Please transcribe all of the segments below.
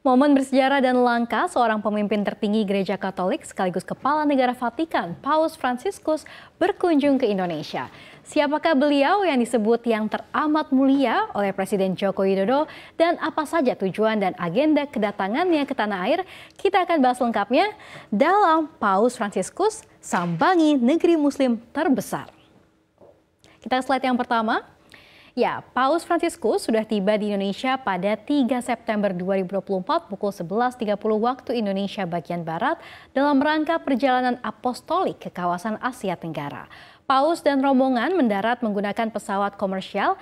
Momen bersejarah dan langka seorang pemimpin tertinggi Gereja Katolik sekaligus Kepala Negara Vatikan, Paus Fransiskus, berkunjung ke Indonesia. Siapakah beliau yang disebut yang teramat mulia oleh Presiden Joko Widodo dan apa saja tujuan dan agenda kedatangannya ke tanah air? Kita akan bahas lengkapnya dalam Paus Fransiskus sambangi negeri Muslim terbesar. Kita slide yang pertama. Ya, Paus Fransiskus sudah tiba di Indonesia pada 3 September 2024 pukul 11.30 waktu Indonesia bagian Barat dalam rangka perjalanan apostolik ke kawasan Asia Tenggara. Paus dan rombongan mendarat menggunakan pesawat komersial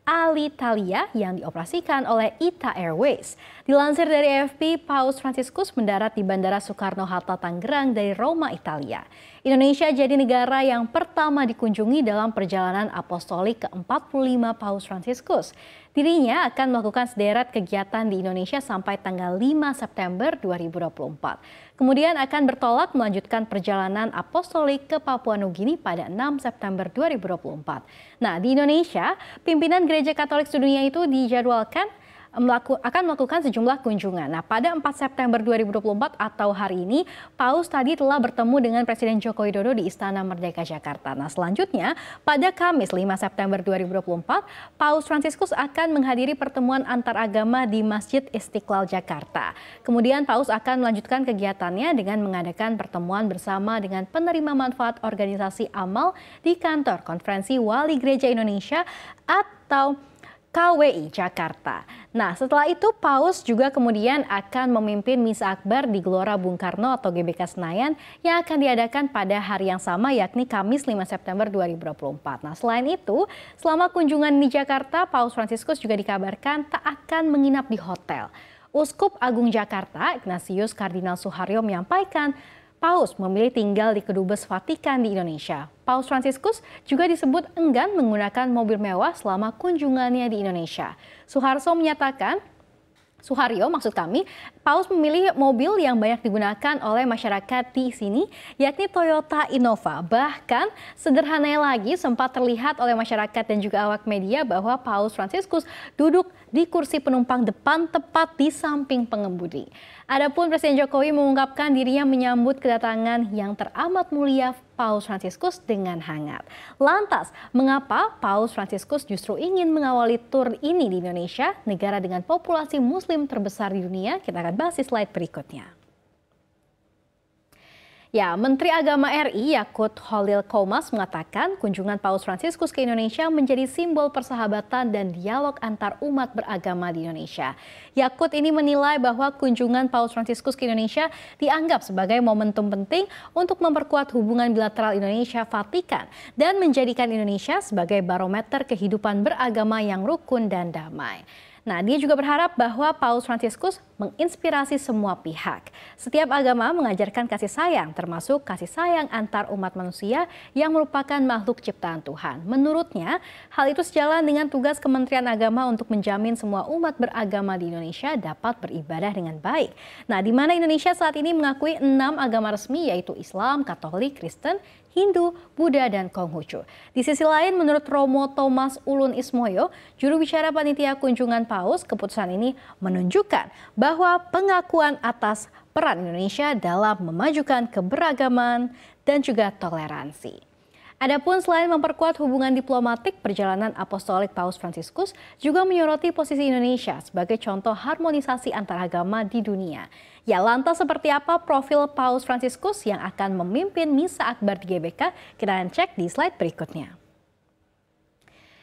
Alitalia yang dioperasikan oleh ITA Airways. Dilansir dari AFP, Paus Fransiskus mendarat di Bandara Soekarno-Hatta, Tangerang dari Roma, Italia. Indonesia jadi negara yang pertama dikunjungi dalam perjalanan apostolik ke-45 Paus Fransiskus. Dirinya akan melakukan sederet kegiatan di Indonesia sampai tanggal 5 September 2024. Kemudian akan bertolak melanjutkan perjalanan apostolik ke Papua Nugini pada 6 September 2024. Nah, di Indonesia, pimpinan Gereja Katolik sedunia itu dijadwalkan akan melakukan sejumlah kunjungan. Nah, pada 4 September 2024 atau hari ini, Paus tadi telah bertemu dengan Presiden Joko Widodo di Istana Merdeka Jakarta. Nah, selanjutnya pada Kamis 5 September 2024, Paus Fransiskus akan menghadiri pertemuan antaragama di Masjid Istiqlal Jakarta. Kemudian Paus akan melanjutkan kegiatannya dengan mengadakan pertemuan bersama dengan penerima manfaat organisasi amal di kantor Konferensi Wali Gereja Indonesia atau KWI Jakarta. Nah, setelah itu Paus juga kemudian akan memimpin Misa Akbar di Gelora Bung Karno atau GBK Senayan yang akan diadakan pada hari yang sama yakni Kamis 5 September 2024. Nah, selain itu, selama kunjungan di Jakarta, Paus Fransiskus juga dikabarkan tak akan menginap di hotel. Uskup Agung Jakarta, Ignatius Kardinal Suharyo menyampaikan Paus memilih tinggal di Kedubes Vatikan di Indonesia. Paus Fransiskus juga disebut enggan menggunakan mobil mewah selama kunjungannya di Indonesia. Suharyo maksud kami, Paus memilih mobil yang banyak digunakan oleh masyarakat di sini, yakni Toyota Innova. Bahkan sederhananya lagi sempat terlihat oleh masyarakat dan juga awak media bahwa Paus Fransiskus duduk di kursi penumpang depan tepat di samping pengemudi. Adapun Presiden Jokowi mengungkapkan dirinya menyambut kedatangan yang teramat mulia Paus Fransiskus dengan hangat. Lantas, mengapa Paus Fransiskus justru ingin mengawali tur ini di Indonesia, negara dengan populasi Muslim terbesar di dunia? Kita akan bahas di slide berikutnya. Ya, Menteri Agama RI Yakut Khalil Qomas mengatakan kunjungan Paus Fransiskus ke Indonesia menjadi simbol persahabatan dan dialog antar umat beragama di Indonesia. Yakut ini menilai bahwa kunjungan Paus Fransiskus ke Indonesia dianggap sebagai momentum penting untuk memperkuat hubungan bilateral Indonesia-Vatikan dan menjadikan Indonesia sebagai barometer kehidupan beragama yang rukun dan damai. Nah, dia juga berharap bahwa Paus Fransiskus menginspirasi semua pihak. Setiap agama mengajarkan kasih sayang, termasuk kasih sayang antar umat manusia yang merupakan makhluk ciptaan Tuhan. Menurutnya, hal itu sejalan dengan tugas Kementerian Agama untuk menjamin semua umat beragama di Indonesia dapat beribadah dengan baik. Nah, di mana Indonesia saat ini mengakui 6 agama resmi yaitu Islam, Katolik, Kristen, Hindu, Buddha, dan Konghucu. Di sisi lain, menurut Romo Thomas Ulun Ismoyo, juru bicara panitia kunjungan Paus, keputusan ini menunjukkan bahwa pengakuan atas peran Indonesia dalam memajukan keberagaman dan juga toleransi. Adapun selain memperkuat hubungan diplomatik, perjalanan apostolik Paus Fransiskus juga menyoroti posisi Indonesia sebagai contoh harmonisasi antaragama di dunia. Ya, lantas seperti apa profil Paus Fransiskus yang akan memimpin Misa Akbar di GBK? Kita akan cek di slide berikutnya.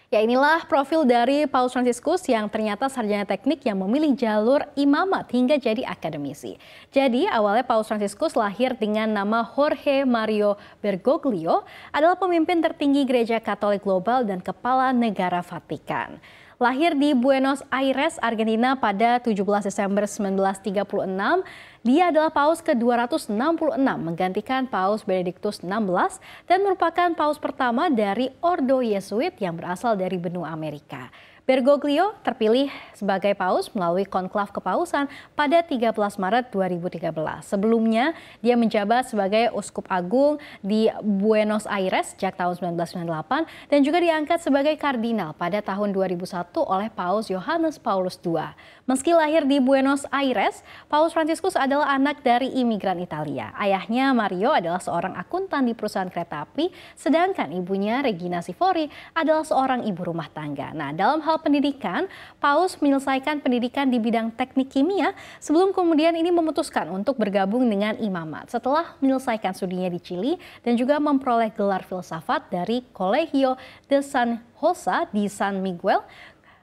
Ya, inilah profil dari Paus Fransiskus yang ternyata sarjana teknik yang memilih jalur imamat hingga jadi akademisi. Jadi awalnya Paus Fransiskus lahir dengan nama Jorge Mario Bergoglio, adalah pemimpin tertinggi Gereja Katolik Global dan Kepala Negara Vatikan. Lahir di Buenos Aires, Argentina pada 17 Desember 1936, dia adalah Paus ke-266 menggantikan Paus Benediktus XVI dan merupakan Paus pertama dari Ordo Yesuit yang berasal dari benua Amerika. Bergoglio terpilih sebagai paus melalui konklav kepausan pada 13 Maret 2013. Sebelumnya, dia menjabat sebagai uskup agung di Buenos Aires sejak tahun 1998 dan juga diangkat sebagai kardinal pada tahun 2001 oleh Paus Yohanes Paulus II. Meski lahir di Buenos Aires, Paus Fransiskus adalah anak dari imigran Italia. Ayahnya Mario adalah seorang akuntan di perusahaan kereta api, sedangkan ibunya Regina Sivori adalah seorang ibu rumah tangga. Nah, dalam hal pendidikan, Paus menyelesaikan pendidikan di bidang teknik kimia sebelum kemudian ini memutuskan untuk bergabung dengan imamat. Setelah menyelesaikan studinya di Chili dan juga memperoleh gelar filsafat dari Colegio de San Jose di San Miguel,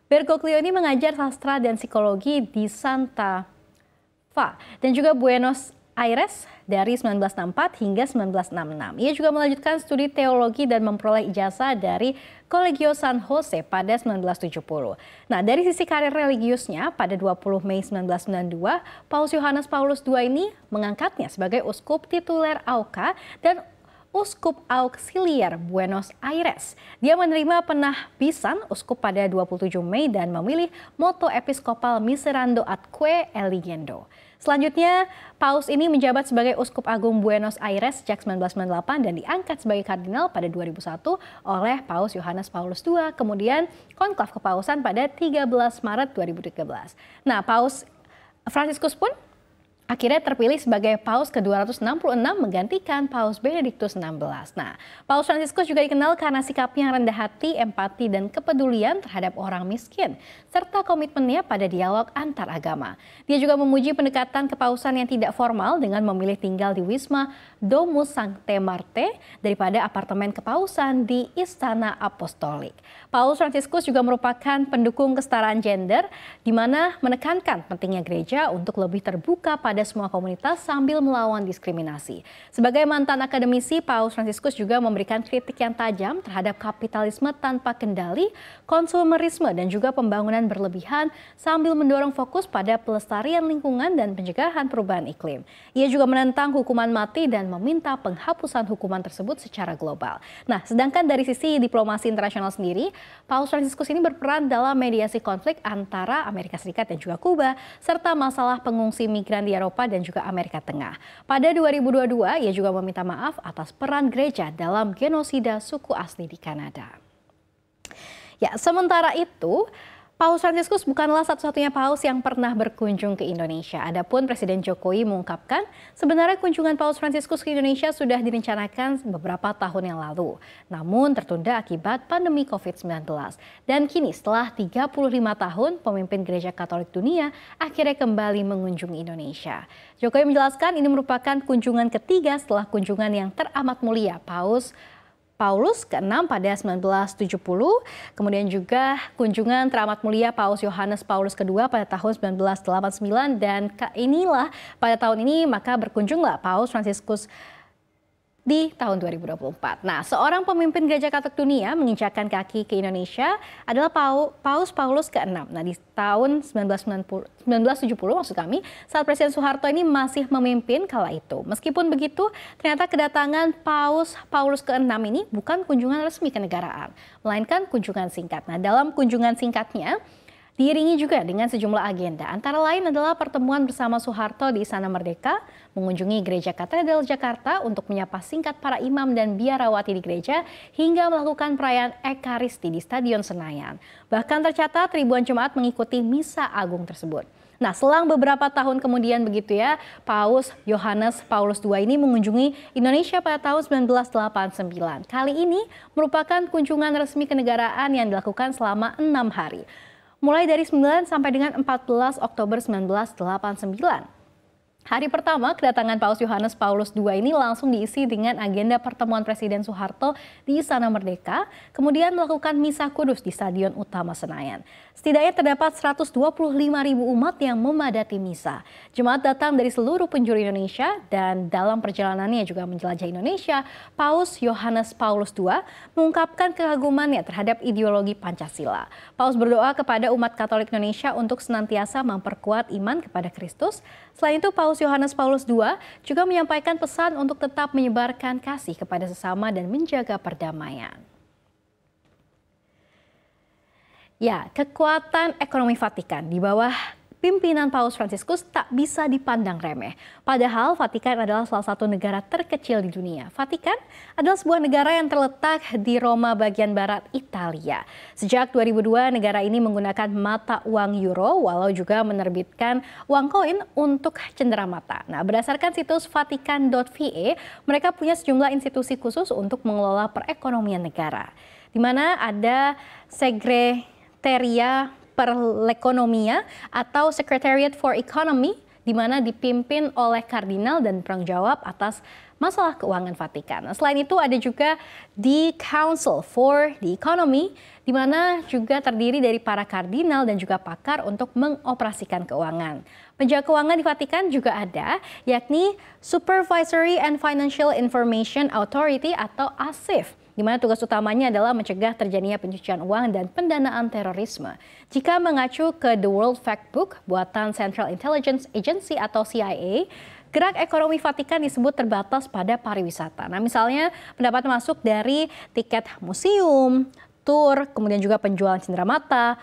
Bergoglio ini mengajar sastra dan psikologi di Santa Fe dan juga Buenos Aires dari 1964 hingga 1966. Ia juga melanjutkan studi teologi dan memperoleh ijazah dari Colegio San Jose pada 1970. Nah, dari sisi karir religiusnya, pada 20 Mei 1992, Paus Yohanes Paulus II ini mengangkatnya sebagai uskup tituler AUCA dan Uskup Auxiliar Buenos Aires. Dia menerima penahbisan uskup pada 27 Mei dan memilih moto episkopal Miserando atque eligiendo. Selanjutnya, Paus ini menjabat sebagai Uskup Agung Buenos Aires sejak 1998 dan diangkat sebagai kardinal pada 2001 oleh Paus Yohanes Paulus II, kemudian konklav kepausan pada 13 Maret 2013. Nah, Paus Fransiskus pun akhirnya terpilih sebagai Paus ke-266 menggantikan Paus Benediktus XVI. Nah, Paus Fransiskus juga dikenal karena sikapnya yang rendah hati, empati, dan kepedulian terhadap orang miskin, serta komitmennya pada dialog antar agama. Dia juga memuji pendekatan kepausan yang tidak formal dengan memilih tinggal di Wisma Domus Sancte Marte daripada apartemen kepausan di Istana Apostolik. Paus Fransiskus juga merupakan pendukung kesetaraan gender, di mana menekankan pentingnya gereja untuk lebih terbuka pada semua komunitas sambil melawan diskriminasi. Sebagai mantan akademisi, Paus Fransiskus juga memberikan kritik yang tajam terhadap kapitalisme tanpa kendali, konsumerisme, dan juga pembangunan berlebihan sambil mendorong fokus pada pelestarian lingkungan dan pencegahan perubahan iklim. Ia juga menentang hukuman mati dan meminta penghapusan hukuman tersebut secara global. Nah, sedangkan dari sisi diplomasi internasional sendiri, Paus Fransiskus ini berperan dalam mediasi konflik antara Amerika Serikat dan juga Kuba, serta masalah pengungsi migran di Eropa dan juga Amerika Tengah. Pada 2022, ia juga meminta maaf atas peran gereja dalam genosida suku asli di Kanada. Ya, sementara itu, Paus Fransiskus bukanlah satu-satunya paus yang pernah berkunjung ke Indonesia. Adapun Presiden Jokowi mengungkapkan sebenarnya kunjungan Paus Fransiskus ke Indonesia sudah direncanakan beberapa tahun yang lalu. Namun tertunda akibat pandemi COVID-19. Dan kini setelah 35 tahun pemimpin Gereja Katolik Dunia akhirnya kembali mengunjungi Indonesia. Jokowi menjelaskan ini merupakan kunjungan ketiga setelah kunjungan yang teramat mulia Paulus ke-6 pada 1970, kemudian juga kunjungan teramat mulia Paus Yohanes Paulus II pada tahun 1989, dan inilah pada tahun ini maka berkunjunglah Paus Fransiskus di tahun 2024. Nah, seorang pemimpin Gereja Katolik Dunia menginjakkan kaki ke Indonesia adalah Paus Paulus ke-6. Nah, di tahun 1970 maksud kami, saat Presiden Soeharto ini masih memimpin kala itu. Meskipun begitu, ternyata kedatangan Paus Paulus ke-6 ini bukan kunjungan resmi kenegaraan, melainkan kunjungan singkat. Nah, dalam kunjungan singkatnya, diiringi juga dengan sejumlah agenda, antara lain adalah pertemuan bersama Soeharto di Istana Merdeka, mengunjungi Gereja Katedral Jakarta untuk menyapa singkat para imam dan biarawati di gereja, hingga melakukan perayaan Ekaristi di Stadion Senayan. Bahkan tercatat ribuan jemaat mengikuti Misa Agung tersebut. Nah, selang beberapa tahun kemudian begitu ya, Paus Yohanes Paulus II ini mengunjungi Indonesia pada tahun 1989. Kali ini merupakan kunjungan resmi kenegaraan yang dilakukan selama 6 hari. Mulai dari 9 sampai dengan 14 Oktober 1989. Hari pertama kedatangan Paus Yohanes Paulus II ini langsung diisi dengan agenda pertemuan Presiden Soeharto di Istana Merdeka, kemudian melakukan Misa Kudus di Stadion Utama Senayan. Setidaknya terdapat 125.000 umat yang memadati misa. Jemaat datang dari seluruh penjuru Indonesia dan dalam perjalanannya juga menjelajah Indonesia, Paus Yohanes Paulus II mengungkapkan kekagumannya terhadap ideologi Pancasila. Paus berdoa kepada umat Katolik Indonesia untuk senantiasa memperkuat iman kepada Kristus. Selain itu, Paus Yohanes Paulus II juga menyampaikan pesan untuk tetap menyebarkan kasih kepada sesama dan menjaga perdamaian. Ya, kekuatan ekonomi Vatikan di bawah pimpinan Paus Fransiskus tak bisa dipandang remeh. Padahal Vatikan adalah salah satu negara terkecil di dunia. Vatikan adalah sebuah negara yang terletak di Roma bagian barat Italia. Sejak 2002 negara ini menggunakan mata uang euro walau juga menerbitkan uang koin untuk cenderamata. Nah, berdasarkan situs vatikan.va, mereka punya sejumlah institusi khusus untuk mengelola perekonomian negara, di mana ada Segretariat per l'Economia atau Secretariat for Economy, di mana dipimpin oleh kardinal dan bertanggung jawab atas masalah keuangan Vatikan. Nah, selain itu ada juga the Council for the Economy, di mana juga terdiri dari para kardinal dan juga pakar untuk mengoperasikan keuangan. Penjaga keuangan di Vatikan juga ada, yakni Supervisory and Financial Information Authority atau ASIF, di mana tugas utamanya adalah mencegah terjadinya pencucian uang dan pendanaan terorisme. Jika mengacu ke The World Factbook buatan Central Intelligence Agency atau CIA, gerak ekonomi Vatikan disebut terbatas pada pariwisata. Nah, misalnya pendapatan masuk dari tiket museum, tur, kemudian juga penjualan cenderamata,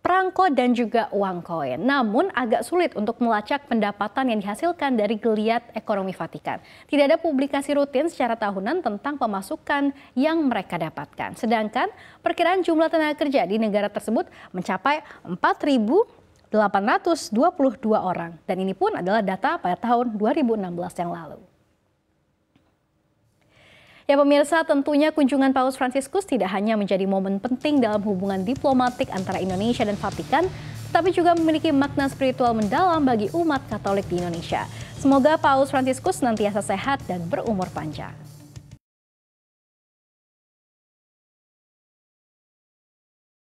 perangko dan juga uang koin. Namun agak sulit untuk melacak pendapatan yang dihasilkan dari geliat ekonomi Vatikan. Tidak ada publikasi rutin secara tahunan tentang pemasukan yang mereka dapatkan. Sedangkan perkiraan jumlah tenaga kerja di negara tersebut mencapai 4.822 orang. Dan ini pun adalah data pada tahun 2016 yang lalu. Ya pemirsa, tentunya kunjungan Paus Fransiskus tidak hanya menjadi momen penting dalam hubungan diplomatik antara Indonesia dan Vatikan, tetapi juga memiliki makna spiritual mendalam bagi umat Katolik di Indonesia. Semoga Paus Fransiskus senantiasa sehat dan berumur panjang.